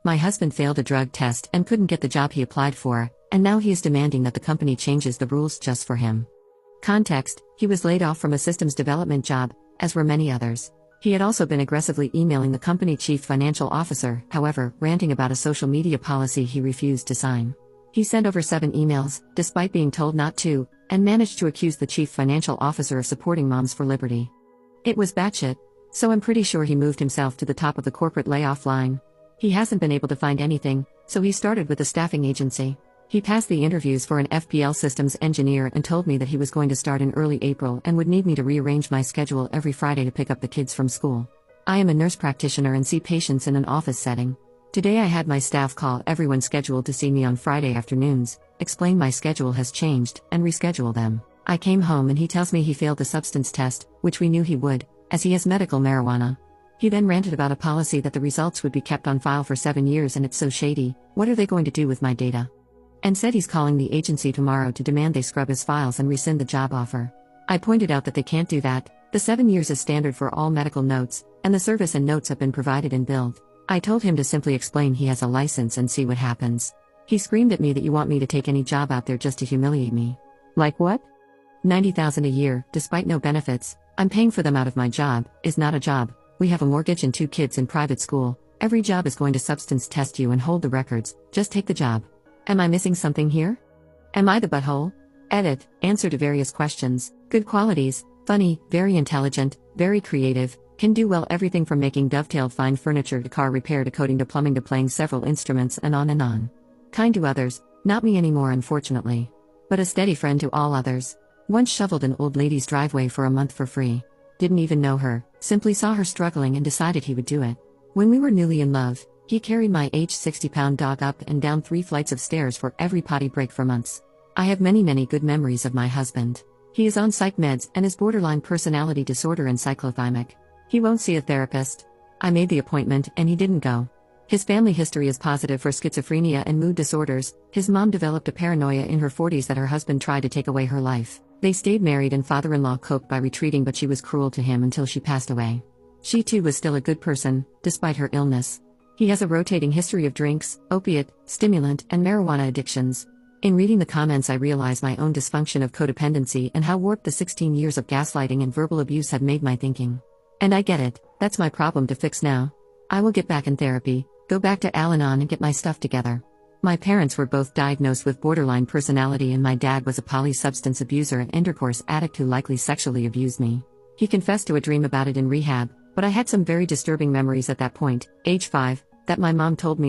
My husband failed a drug test and couldn't get the job he applied for, and now he is demanding that the company changes the rules just for him. Context: he was laid off from a systems development job, as were many others. He had also been aggressively emailing the company chief financial officer, however, ranting about a social media policy he refused to sign. He sent over 7 emails, despite being told not to, and managed to accuse the chief financial officer of supporting Moms for Liberty. It was batshit, so I'm pretty sure he moved himself to the top of the corporate layoff line. He hasn't been able to find anything, so he started with a staffing agency. He passed the interviews for an FPL systems engineer and told me that he was going to start in early April and would need me to rearrange my schedule every Friday to pick up the kids from school. I am a nurse practitioner and see patients in an office setting. Today I had my staff call everyone scheduled to see me on Friday afternoons, explain my schedule has changed, and reschedule them. I came home and he tells me he failed the substance test, which we knew he would, as he has medical marijuana. He then ranted about a policy that the results would be kept on file for 7 years and it's so shady, what are they going to do with my data? And said he's calling the agency tomorrow to demand they scrub his files and rescind the job offer. I pointed out that they can't do that, the 7 years is standard for all medical notes, and the service and notes have been provided and billed. I told him to simply explain he has a license and see what happens. He screamed at me that you want me to take any job out there just to humiliate me. Like what? $90,000 a year, despite no benefits, I'm paying for them out of my job, is not a job. We have a mortgage and 2 kids in private school. Every job is going to substance test you and hold the records, just take the job. Am I missing something here? Am I the butthole? Edit, answer to various questions. Good qualities, funny, very intelligent, very creative, can do well everything from making dovetailed fine furniture to car repair to coding to plumbing to playing several instruments and on and on. Kind to others, not me anymore unfortunately. But a steady friend to all others. Once shoveled an old lady's driveway for a month for free. Didn't even know her, simply saw her struggling and decided he would do it. When we were newly in love, he carried my 60-pound dog up and down 3 flights of stairs for every potty break for months. I have many good memories of my husband. He is on psych meds and is borderline personality disorder and cyclothymic. He won't see a therapist. I made the appointment and he didn't go. His family history is positive for schizophrenia and mood disorders. His mom developed a paranoia in her 40s that her husband tried to take away her life. They stayed married and father-in-law coped by retreating, but she was cruel to him until she passed away. She too was still a good person, despite her illness. He has a rotating history of drinks, opiate, stimulant, and marijuana addictions. In reading the comments I realize my own dysfunction of codependency and how warped the 16 years of gaslighting and verbal abuse have made my thinking. And I get it, that's my problem to fix now. I will get back in therapy, go back to Al-Anon and get my stuff together. My parents were both diagnosed with borderline personality and my dad was a poly-substance abuser and intercourse addict who likely sexually abused me. He confessed to a dream about it in rehab, but I had some very disturbing memories at that point, age 5, that my mom told me